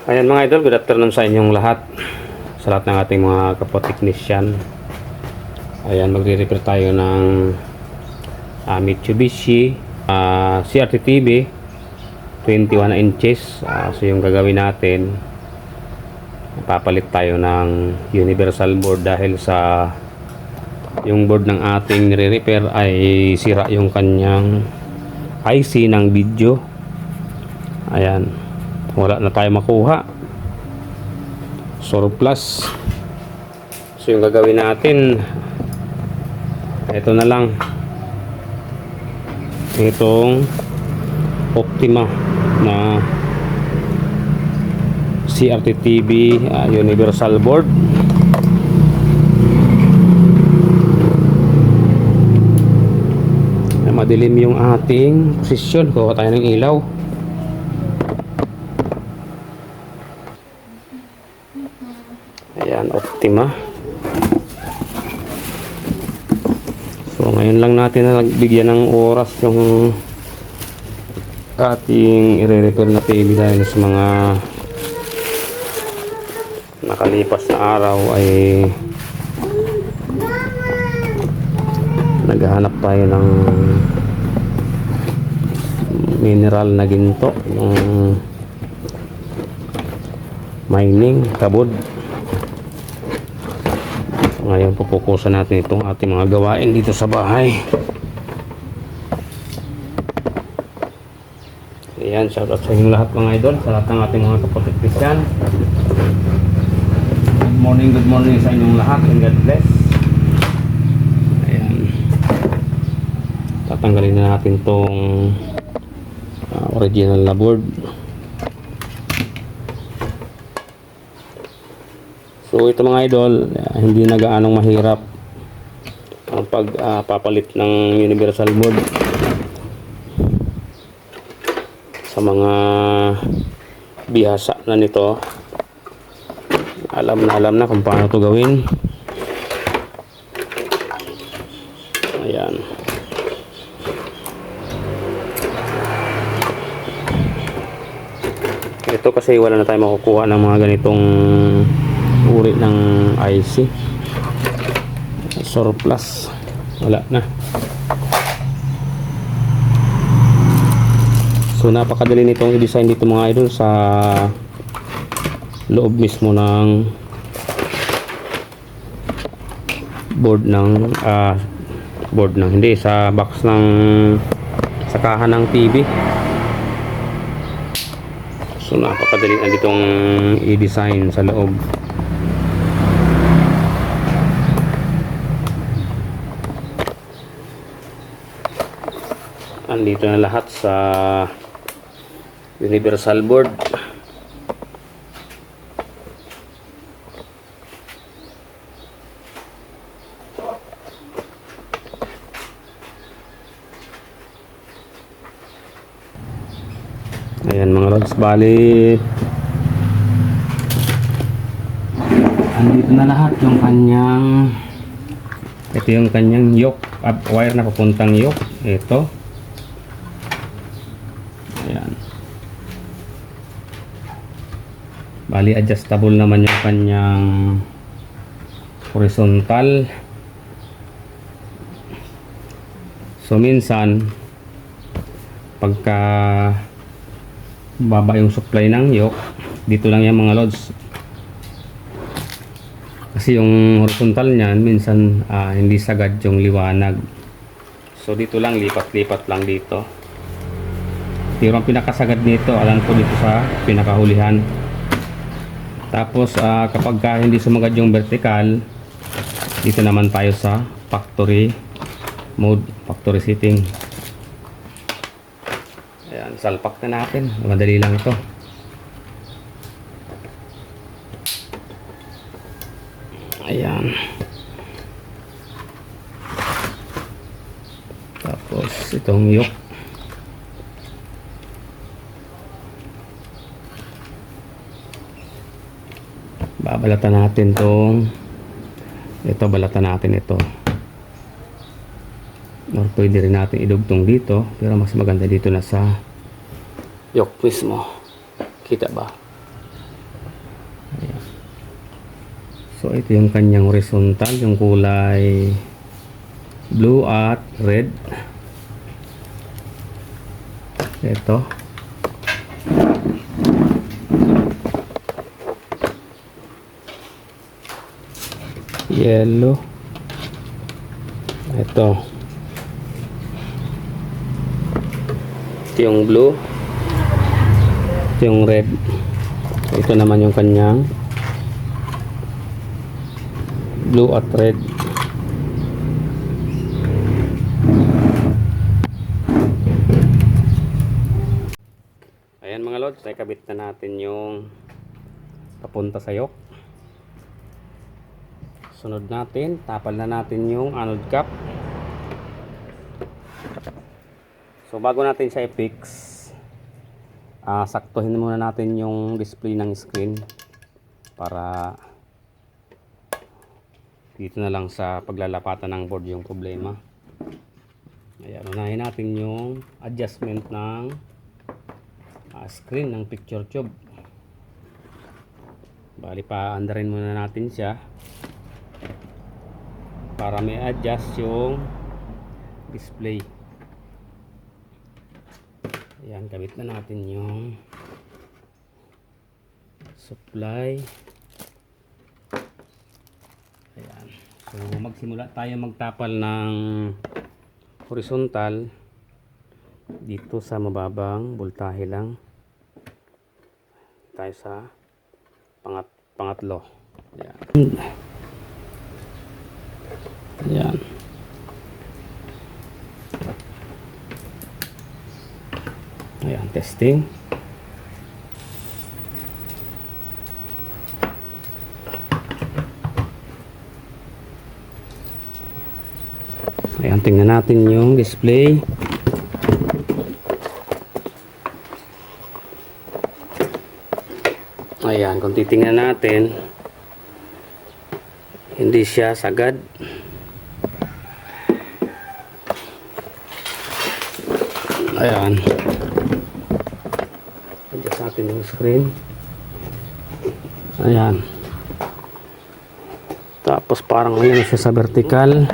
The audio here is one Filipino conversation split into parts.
Ayan mga idol, good afternoon sa inyong lahat. Sa lahat ng ating mga kapwa-technician. Ayan, magre-repair tayo ng Mitsubishi CRT TV 21 inches. So yung gagawin natin, papalit tayo ng universal board dahil sa yung board ng ating nire-repair ay sira yung kanyang IC ng video. Ayan, wala na tayo makuha, surplus. So yung gagawin natin, ito na lang, itong Optima na CRT TV universal board. Madilim yung ating posisyon, kuha tayo ng ilaw. Ayan, Optima. So ngayon lang natin na nagbigyan ng oras yung ating i-repair na TV dahil sa mga nakalipas na araw ay naghahanap tayo ng mineral na ginto, yung mining, kabod. Ngayon pupukusan natin itong ating mga gawain dito sa bahay. Ayan, shout out sa inyong lahat mga idol, sa lahat ng ating mga kapatid-Christian. Good morning sa inyong lahat, and God bless. Ayan, tatanggalin na natin itong original na board. So ito mga idol, hindi na gaanong mahirap ang pagpapalit ng universal board sa mga bihasa na nito. Alam na kung paano ito gawin. Ayan. Ito kasi wala na tayo makukuha ng mga ganitong uri ng IC. Surplus, wala na. So napakadali nitong i-design dito mga idol, sa loob mismo ng board ng hindi sa box ng sakahan ng TV. So napakadali na ditong i-design sa loob. Andito na lahat sa universal board. Ayan mga lods, bali andito na lahat yung kanyang, ito yung kanyang yoke, wire na papuntang yoke. Ito, ayan, bali adjustable naman yung kanyang horizontal. So minsan pagka baba yung supply ng yoke, dito lang yan mga lods, kasi yung horizontal niyan minsan hindi sagad yung liwanag. So dito lang, lipat-lipat lang dito. Pero ang pinakasagad nito, alam ko, dito sa pinakahulihan. Tapos kapag hindi sumagad yung vertical, dito naman tayo sa factory mode, factory setting. Ayan, salpak na natin, madali lang ito. Ayan, tapos itong yoke, babalatan natin ito, balatan natin ito. Or pwede rin natin idugtong dito, pero mas maganda dito na sa yoke mismo. Kita ba? So ito yung kanyang horizontal, yung kulay blue at red. Ito. Yellow. Ito. Ito yung blue. Ito yung red. Ito naman yung kanyang blue at red. Ayan mga lods, ay kabit na natin yung papunta sa yoke. Sunod natin, tapal na natin yung anode cap. So bago natin siya i-fix, saktuhin muna natin yung display ng screen para dito na lang sa paglalapatan ng board yung problema. Ayan, unahin natin yung adjustment ng screen ng picture tube. Bali pa andarin muna natin siya para may adjust yung display. Ayan, gamit na natin yung supply. Ayan. So magsimula tayo magtapal ng horizontal dito sa mababang voltahe lang. Tayo sa pangatlo. Ayan. Ayan. Ayan, testing. Ayan, tingnan natin yung display. Ayan, kung titingnan natin, hindi siya sagad. Ayan. Adjust natin yung screen. Ayan. Tapos parang ngayon siya sa vertical.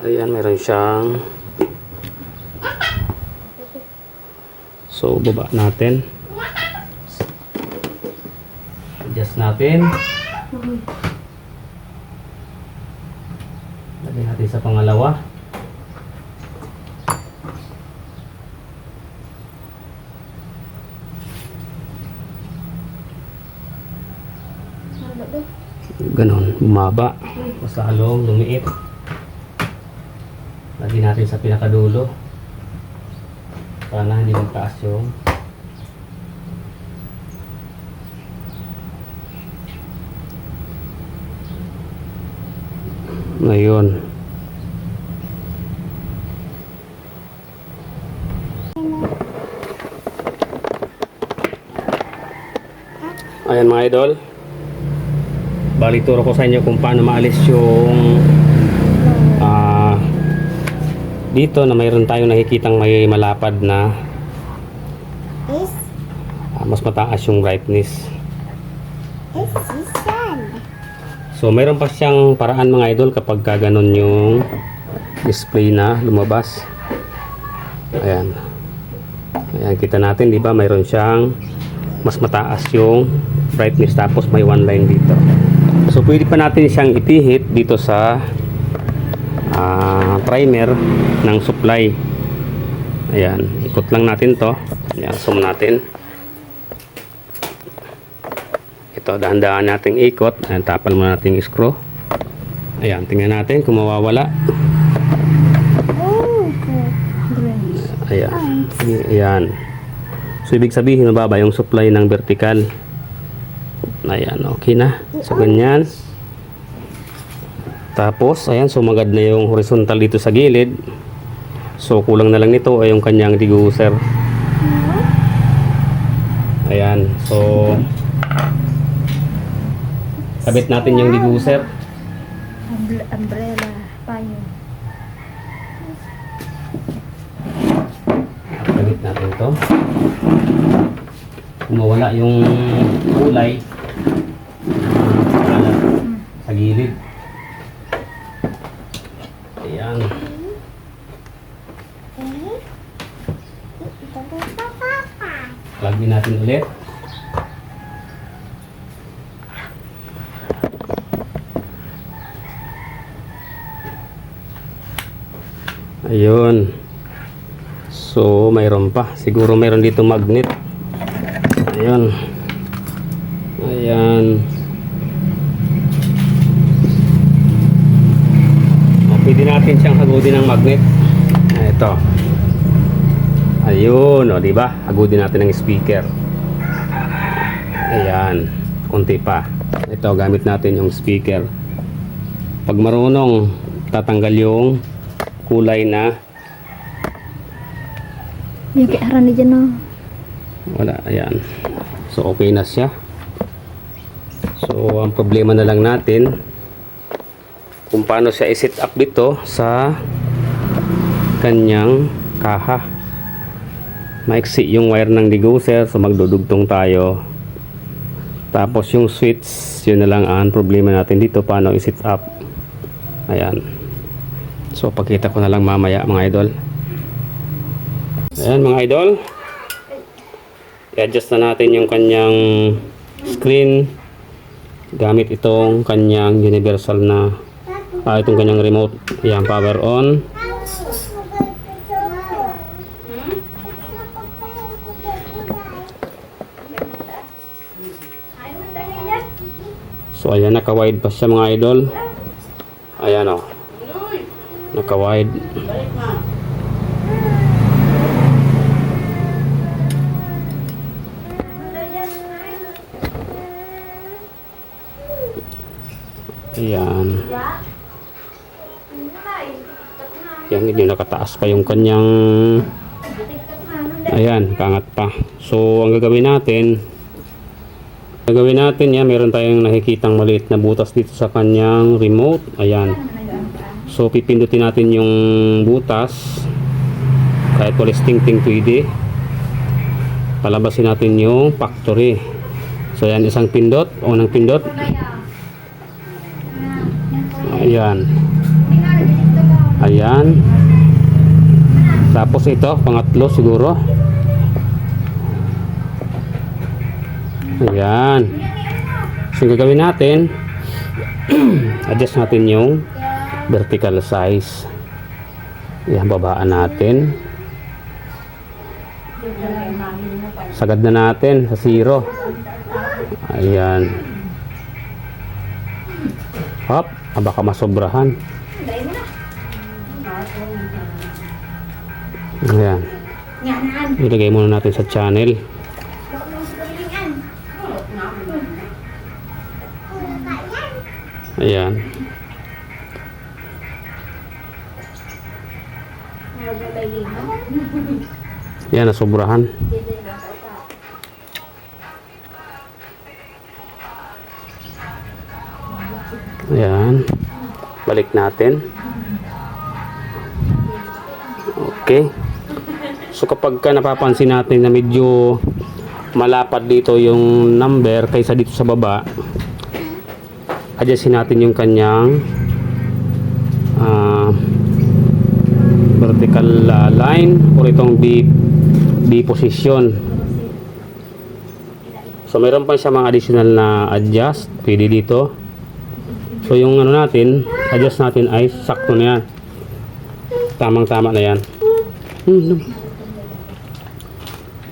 Ayan, meron siyang. So, baba natin. Adjust natin. Lagyan natin sa pangalawa. Ganon, bumaba. Mas lalong lumiit. Lagyan natin sa pinakadulo para hindi magtaas yung ngayon. Ayan mga idol, bali turo ko sa inyo kung paano maalis yung dito na mayroon tayong nakikitang may malapad na mas mataas yung brightness. So mayroon pa siyang paraan mga idol kapag gano'n yung display na lumabas. Ayan. Ayan, kita natin, di ba? Mayroon siyang mas mataas yung brightness tapos may one line dito. So pwede pa natin siyang ipihit dito sa primer ng supply. Ayan, ikot lang natin to. Ayan, zoom natin. Ito, dahan-dahan nating ikot. Ayan, tapal muna natin yung screw. Ayan, tingnan natin kung mawawala. Ayan. Ayan. So, ibig sabihin, mababa yung supply ng vertical. Ayan, okay na. So, ganyan. Tapos, ayan, sumagad na yung horizontal dito sa gilid. So, kulang na lang nito ay yung kanyang degausser. Ayan, so kabit natin yung degausser. Umbrella, payo. Kabit natin to. Kung mawala yung kulay, natin ulit. Ayun. So, mayroon pa. Siguro mayroon dito magnet. Ayun. Ayan. Pwede natin siyang hagudin ng magnet. Ito. Ayun, o, di ba? Hagudin natin ng speaker. Ayan. Kunti pa. Ito, gamit natin yung speaker. Pag marunong, tatanggal yung kulay na yung kiaran ni dyan, no? wala. Ayan. So, okay na siya. So, ang problema na lang natin kung paano siya i-set up dito sa kanyang kaha. Maiksi yung wire ng degausseur, so magdudugtong tayo. Tapos yung switch, yun na lang ang problema natin dito, paano i-set up. Ayan. So, pakita ko na lang mamaya, mga idol. Ayan, mga idol. I-adjust na natin yung kanyang screen gamit itong kanyang universal na itong kanyang remote. Ayan, power on. So, ayan, naka-wide pa siya, mga idol. Ayan, o. Naka-wide. Ayan. Yan, hindi nakataas pa yung kanyang. Ayan, kaangat pa. So, ang gagawin natin yan, meron tayong nakikitang maliit na butas dito sa kanyang remote. Ayan. So, pipindutin natin yung butas. Kahit walis ting-ting pwede. Palabasin natin yung factory. So, ayan, isang pindot. Unang pindot. Ayan. Ayan. Tapos ito, pangatlo siguro. Ayan. So, gagawin natin, adjust natin yung vertical size. Ayan, babaan natin. Sagad na natin sa 0. Ayan. Hop. Baka masobrahan. Ayan. Ilagay muna natin sa channel. Ayan. Ayan, nasobrahan. Ayan. Balik natin. Okay. So, kapag ka napapansin natin na medyo malapad dito yung number kaysa dito sa baba, adjustin natin yung kanyang vertical line or itong B position. So, mayroon pa siya mga additional na adjust. Pwede dito. So, yung ano natin, adjust natin ay sakto na yan. Tamang-tama na yan.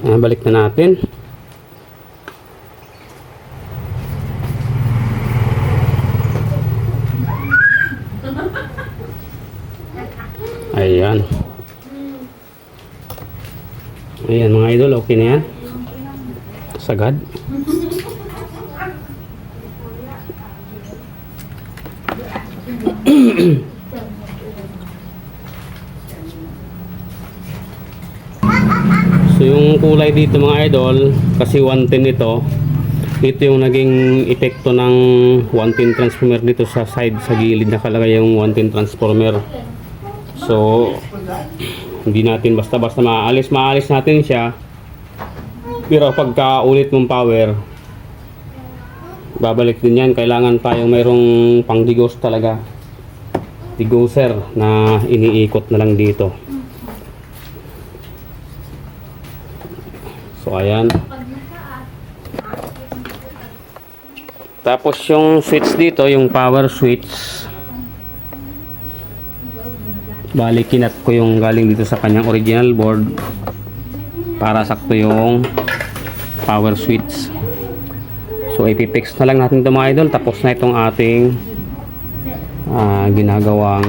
Ayan, balik na natin. Ayan. Ayan, mga idol, okay na yan. Sagad. So, yung kulay dito, mga idol, kasi 110 ito yung naging epekto ng 110 transformer dito sa side, sa gilid nakalagay yung 110 transformer. So, hindi natin basta-basta maalis natin siya. Pero pagka ulit mong power, babalik din yan. Kailangan tayong mayroong pang degauss talaga, degausseur na iniikot na lang dito. So, ayan. Tapos yung switch dito, yung power switch. Bali, kinat ko yung galing dito sa kanyang original board para sakto yung power switch. So, ipipix na lang natin ito mga idol. Tapos na itong ating ginagawang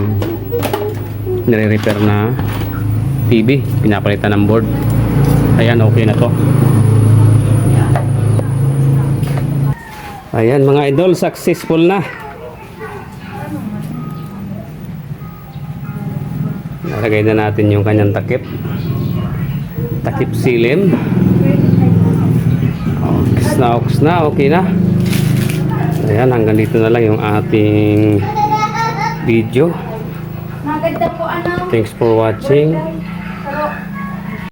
nire-repair na TV. Pinapalitan ng board. Ayan, okay na to. Ayan mga idol, successful na. Nalagay na natin yung kanyang takip silim. Oks na, okay na. Ayan, hanggang dito na lang yung ating video. Maganda po ano. Thanks for watching.